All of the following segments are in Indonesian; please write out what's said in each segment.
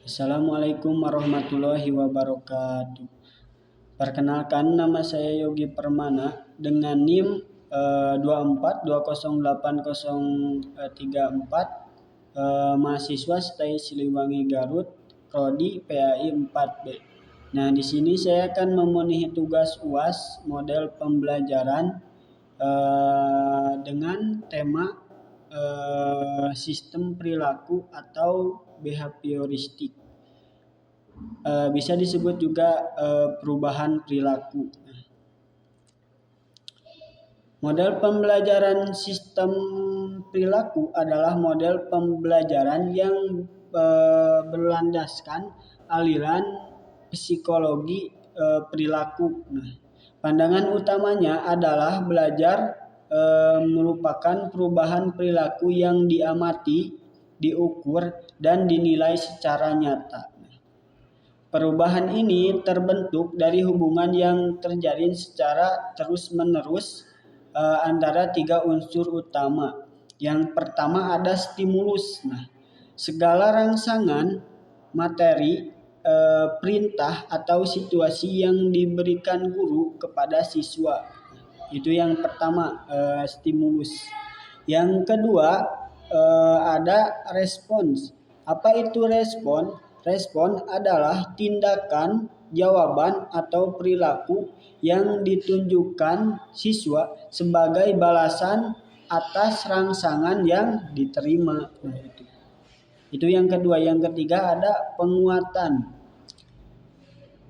Assalamualaikum warahmatullahi wabarakatuh. Perkenalkan, nama saya Yogi Permana dengan NIM 24208034, mahasiswa STAI Siliwangi Garut, prodi PAI 4B. Nah, di sini saya akan memenuhi tugas UAS model pembelajaran dengan tema sistem perilaku atau behavioristik. Bisa disebut juga perubahan perilaku. Model pembelajaran sistem perilaku adalah model pembelajaran yang berlandaskan aliran psikologi perilaku. Pandangan utamanya adalah belajar merupakan perubahan perilaku yang diamati, diukur, dan dinilai secara nyata. Perubahan ini terbentuk dari hubungan yang terjalin secara terus-menerus antara tiga unsur utama. Yang pertama ada stimulus. Segala rangsangan, materi, perintah atau situasi yang diberikan guru kepada siswa. Itu yang pertama, stimulus. Yang kedua ada respons. Apa itu respon? Respon adalah tindakan, jawaban, atau perilaku yang ditunjukkan siswa sebagai balasan atas rangsangan yang diterima. Itu yang kedua. Yang ketiga ada penguatan.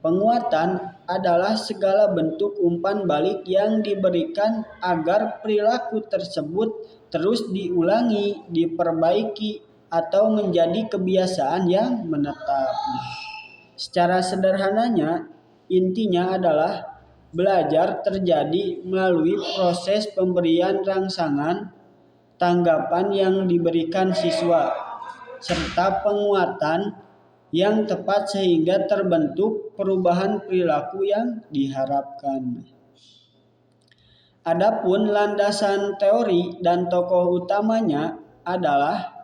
Penguatan adalah segala bentuk umpan balik yang diberikan agar perilaku tersebut terus diulangi, diperbaiki, atau menjadi kebiasaan yang menetap. Secara sederhananya, intinya adalah belajar terjadi melalui proses pemberian rangsangan, tanggapan yang diberikan siswa, serta penguatan yang tepat sehingga terbentuk perubahan perilaku yang diharapkan. Adapun landasan teori dan tokoh utamanya adalah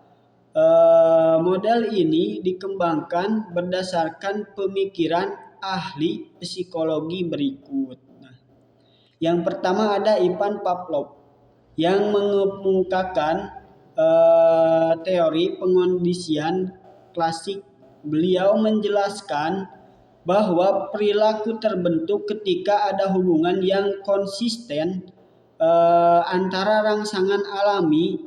model ini dikembangkan berdasarkan pemikiran ahli psikologi berikut. Yang pertama ada Ivan Pavlov yang mengemukakan teori pengondisian klasik. Beliau menjelaskan bahwa perilaku terbentuk ketika ada hubungan yang konsisten antara rangsangan alami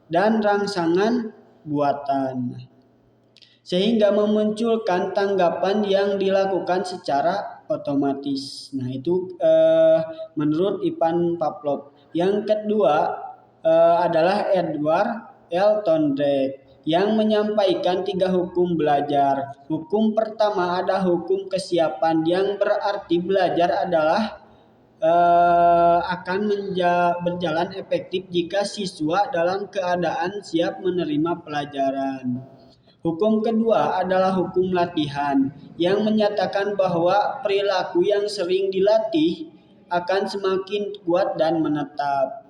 dan rangsangan buatan, sehingga memunculkan tanggapan yang dilakukan secara otomatis. Itu menurut Ivan Pavlov. Yang kedua adalah Edward L. Thorndike yang menyampaikan 3 hukum belajar. Hukum pertama ada hukum kesiapan, yang berarti belajar adalah akan berjalan efektif jika siswa dalam keadaan siap menerima pelajaran. Hukum kedua adalah hukum latihan, yang menyatakan bahwa perilaku yang sering dilatih akan semakin kuat dan menetap.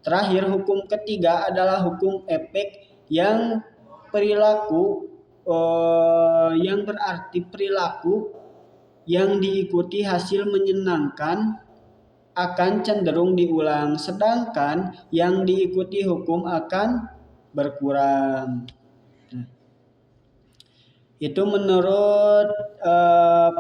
Terakhir hukum ketiga adalah hukum efek, yang berarti perilaku yang diikuti hasil menyenangkan akan cenderung diulang, sedangkan yang diikuti hukum akan berkurang. Itu menurut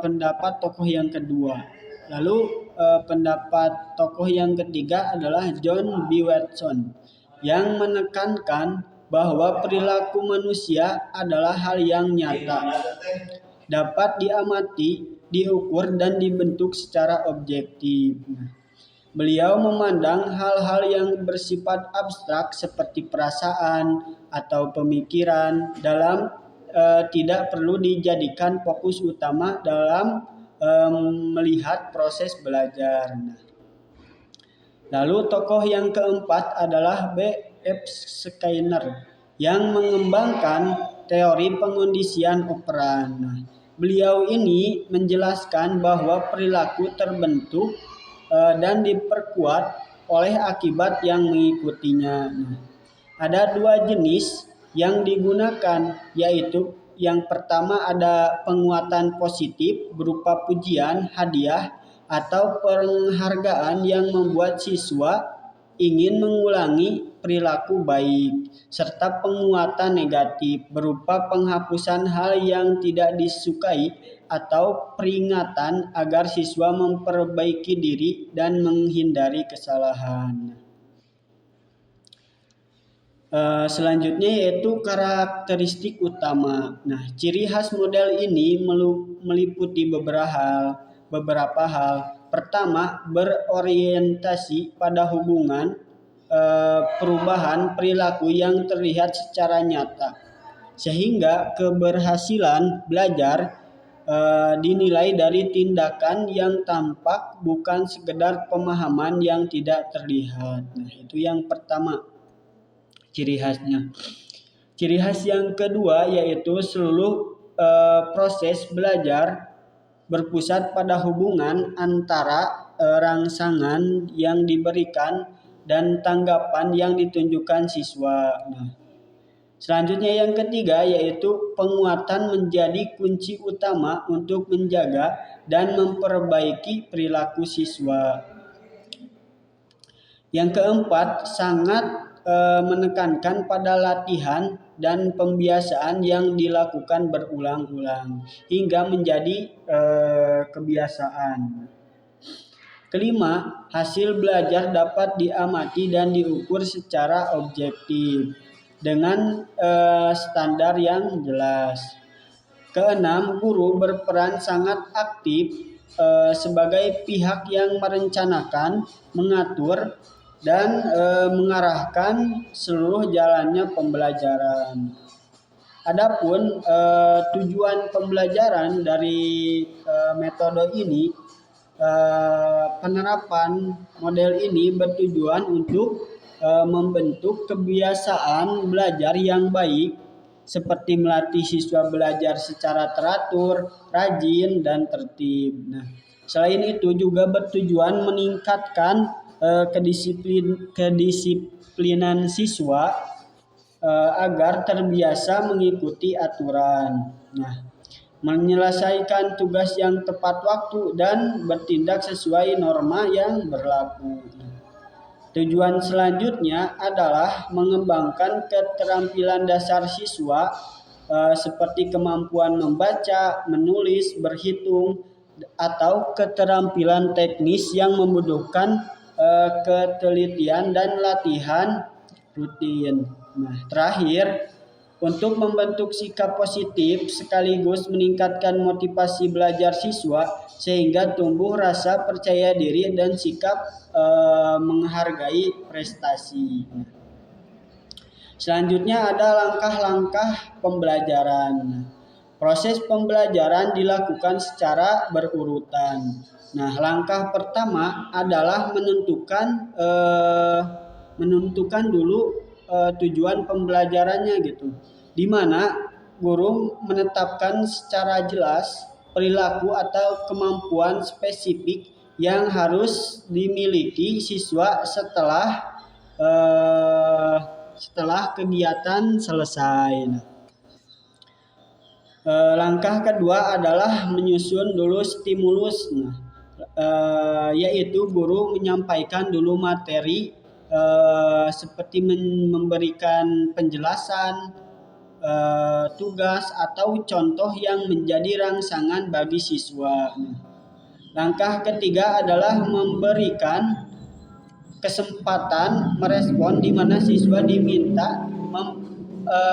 pendapat tokoh yang kedua. Lalu pendapat tokoh yang ketiga adalah John B. Watson yang menekankan bahwa perilaku manusia adalah hal yang nyata, dapat diamati, diukur, dan dibentuk secara objektif. Beliau memandang hal-hal yang bersifat abstrak seperti perasaan atau pemikiran tidak perlu dijadikan fokus utama dalam melihat proses belajar. Lalu tokoh yang keempat adalah B.F. Skinner yang mengembangkan teori pengondisian operan. Beliau ini menjelaskan bahwa perilaku terbentuk dan diperkuat oleh akibat yang mengikutinya. Ada 2 jenis yang digunakan, yaitu yang pertama ada penguatan positif berupa pujian, hadiah, atau penghargaan yang membuat siswa ingin mengulangi perilaku baik, serta penguatan negatif berupa penghapusan hal yang tidak disukai atau peringatan agar siswa memperbaiki diri dan menghindari kesalahan. Selanjutnya yaitu karakteristik utama. Nah, ciri khas model ini meliputi beberapa hal. Pertama, berorientasi pada hubungan perubahan perilaku yang terlihat secara nyata, sehingga keberhasilan belajar dinilai dari tindakan yang tampak, bukan sekedar pemahaman yang tidak terlihat. Nah, itu yang pertama ciri khasnya. Ciri khas yang kedua yaitu seluruh proses belajar berpusat pada hubungan antara rangsangan yang diberikan dan tanggapan yang ditunjukkan siswa. Nah, selanjutnya yang ketiga yaitu penguatan menjadi kunci utama untuk menjaga dan memperbaiki perilaku siswa. Yang keempat, sangat menekankan pada latihan dan pembiasaan yang dilakukan berulang-ulang hingga menjadi kebiasaan. Kelima, hasil belajar dapat diamati dan diukur secara objektif dengan standar yang jelas. Keenam, guru berperan sangat aktif sebagai pihak yang merencanakan, mengatur, dan mengarahkan seluruh jalannya pembelajaran. Adapun tujuan pembelajaran dari metode ini, penerapan model ini bertujuan untuk membentuk kebiasaan belajar yang baik, seperti melatih siswa belajar secara teratur, rajin, dan tertib. Nah, selain itu juga bertujuan meningkatkan kedisiplinan siswa agar terbiasa mengikuti aturan. Nah, menyelesaikan tugas yang tepat waktu dan bertindak sesuai norma yang berlaku. Tujuan selanjutnya adalah mengembangkan keterampilan dasar siswa seperti kemampuan membaca, menulis, berhitung, atau keterampilan teknis yang membutuhkan ketelitian dan latihan rutin. Nah, terakhir, untuk membentuk sikap positif sekaligus meningkatkan motivasi belajar siswa sehingga tumbuh rasa percaya diri dan sikap menghargai prestasi. Selanjutnya ada langkah-langkah pembelajaran. Proses pembelajaran dilakukan secara berurutan. Nah, langkah pertama adalah menentukan dulu tujuan pembelajarannya gitu. Di mana guru menetapkan secara jelas perilaku atau kemampuan spesifik yang harus dimiliki siswa setelah kegiatan selesai. Langkah kedua adalah menyusun dulu stimulus. Yaitu guru menyampaikan dulu materi seperti memberikan penjelasan, tugas, atau contoh yang menjadi rangsangan bagi siswa. Langkah ketiga adalah memberikan kesempatan merespon, di mana siswa diminta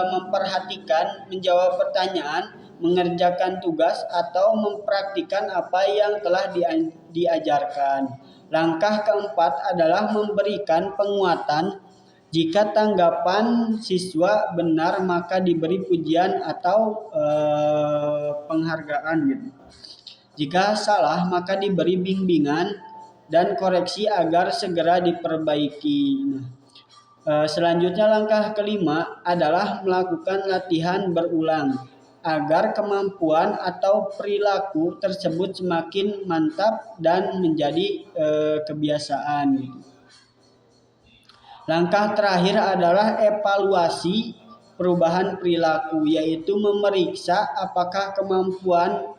memperhatikan, menjawab pertanyaan, mengerjakan tugas, atau mempraktikkan apa yang telah diajarkan. Langkah keempat adalah memberikan penguatan. Jika tanggapan siswa benar, maka diberi pujian atau penghargaan gitu. Jika salah, maka diberi bimbingan dan koreksi agar segera diperbaiki. Selanjutnya langkah kelima adalah melakukan latihan berulang agar kemampuan atau perilaku tersebut semakin mantap dan menjadi kebiasaan. Langkah terakhir adalah evaluasi perubahan perilaku, yaitu memeriksa apakah kemampuan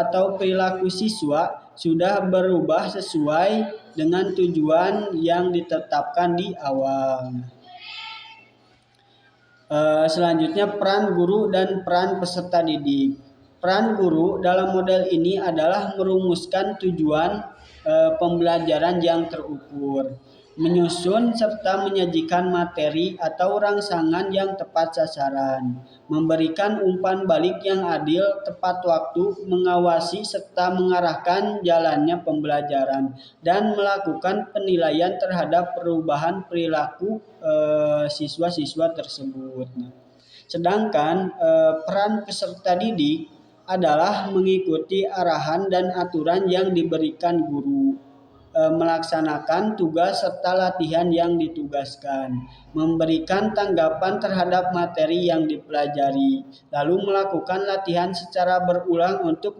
atau perilaku siswa sudah berubah sesuai dengan tujuan yang ditetapkan di awal. Selanjutnya peran guru dan peran peserta didik. Peran guru dalam model ini adalah merumuskan tujuan pembelajaran yang terukur, menyusun serta menyajikan materi atau rangsangan yang tepat sasaran, memberikan umpan balik yang adil, tepat waktu, mengawasi serta mengarahkan jalannya pembelajaran, dan melakukan penilaian terhadap perubahan perilaku siswa-siswa tersebut. Sedangkan peran peserta didik adalah mengikuti arahan dan aturan yang diberikan guru, melaksanakan tugas serta latihan yang ditugaskan, memberikan tanggapan terhadap materi yang dipelajari, lalu melakukan latihan secara berulang untuk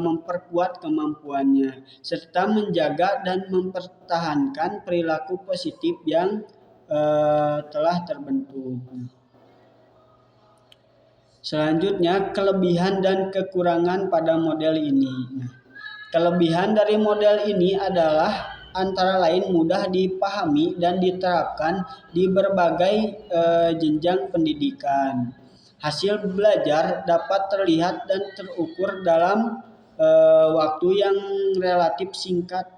memperkuat kemampuannya, serta menjaga dan mempertahankan perilaku positif yang telah terbentuk. Selanjutnya, kelebihan dan kekurangan pada model ini. Kelebihan dari model ini adalah antara lain mudah dipahami dan diterapkan di berbagai jenjang pendidikan. Hasil belajar dapat terlihat dan terukur dalam waktu yang relatif singkat.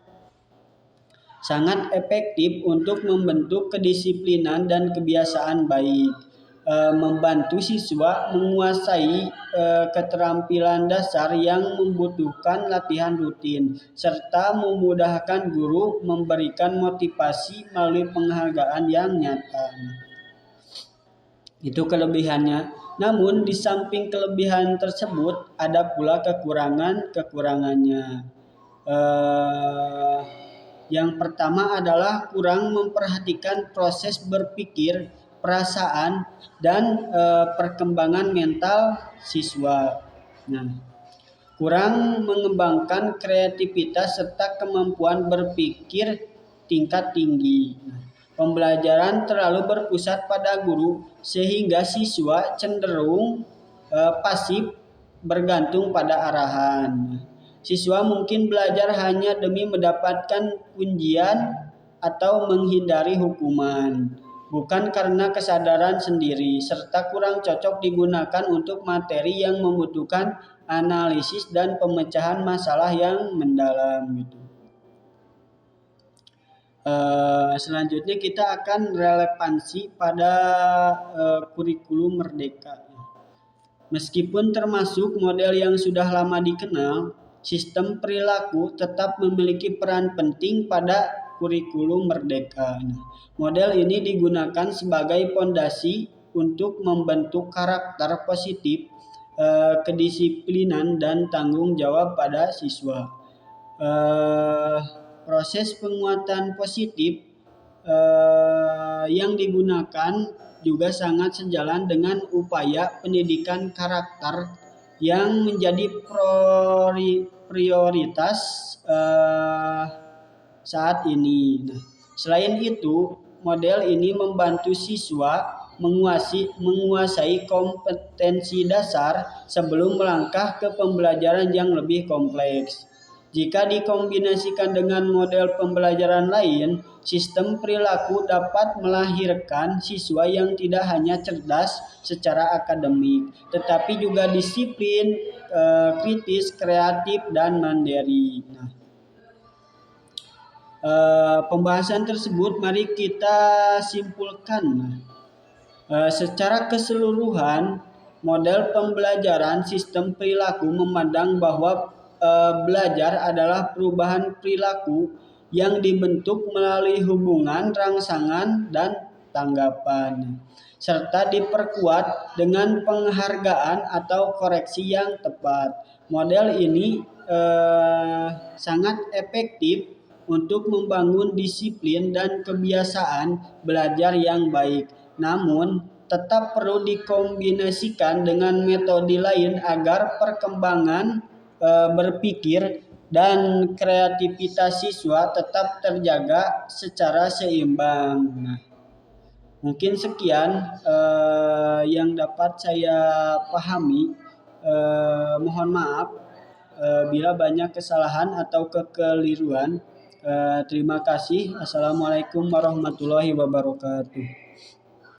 Sangat efektif untuk membentuk kedisiplinan dan kebiasaan baik. Membantu siswa menguasai keterampilan dasar yang membutuhkan latihan rutin, serta memudahkan guru memberikan motivasi melalui penghargaan yang nyata. Itu kelebihannya. Namun di samping kelebihan tersebut ada pula kekurangannya. Yang pertama adalah kurang memperhatikan proses berpikir, perasaan, dan perkembangan mental siswa. Kurang mengembangkan kreativitas serta kemampuan berpikir tingkat tinggi. Pembelajaran terlalu berpusat pada guru sehingga siswa cenderung pasif, bergantung pada arahan. Siswa mungkin belajar hanya demi mendapatkan pujian atau menghindari hukuman, bukan karena kesadaran sendiri, serta kurang cocok digunakan untuk materi yang membutuhkan analisis dan pemecahan masalah yang mendalam. Selanjutnya kita akan relevansi pada kurikulum Merdeka. Meskipun termasuk model yang sudah lama dikenal, sistem perilaku tetap memiliki peran penting pada kurikulum Merdeka. Model ini digunakan sebagai fondasi untuk membentuk karakter positif, kedisiplinan, dan tanggung jawab pada siswa. Proses penguatan positif yang digunakan juga sangat sejalan dengan upaya pendidikan karakter yang menjadi prioritas saat ini. Selain itu, model ini membantu siswa menguasai kompetensi dasar sebelum melangkah ke pembelajaran yang lebih kompleks. Jika dikombinasikan dengan model pembelajaran lain, sistem perilaku dapat melahirkan siswa yang tidak hanya cerdas secara akademik, tetapi juga disiplin, kritis, kreatif, dan mandiri. Pembahasan tersebut mari kita simpulkan. Secara keseluruhan, model pembelajaran sistem perilaku memandang bahwa belajar adalah perubahan perilaku yang dibentuk melalui hubungan, rangsangan, dan tanggapan, serta diperkuat dengan penghargaan atau koreksi yang tepat. Model ini sangat efektif untuk membangun disiplin dan kebiasaan belajar yang baik. Namun, tetap perlu dikombinasikan dengan metode lain agar perkembangan berpikir dan kreativitas siswa tetap terjaga secara seimbang. Mungkin sekian yang dapat saya pahami. Mohon maaf bila banyak kesalahan atau kekeliruan. Terima kasih. Assalamualaikum warahmatullahi wabarakatuh.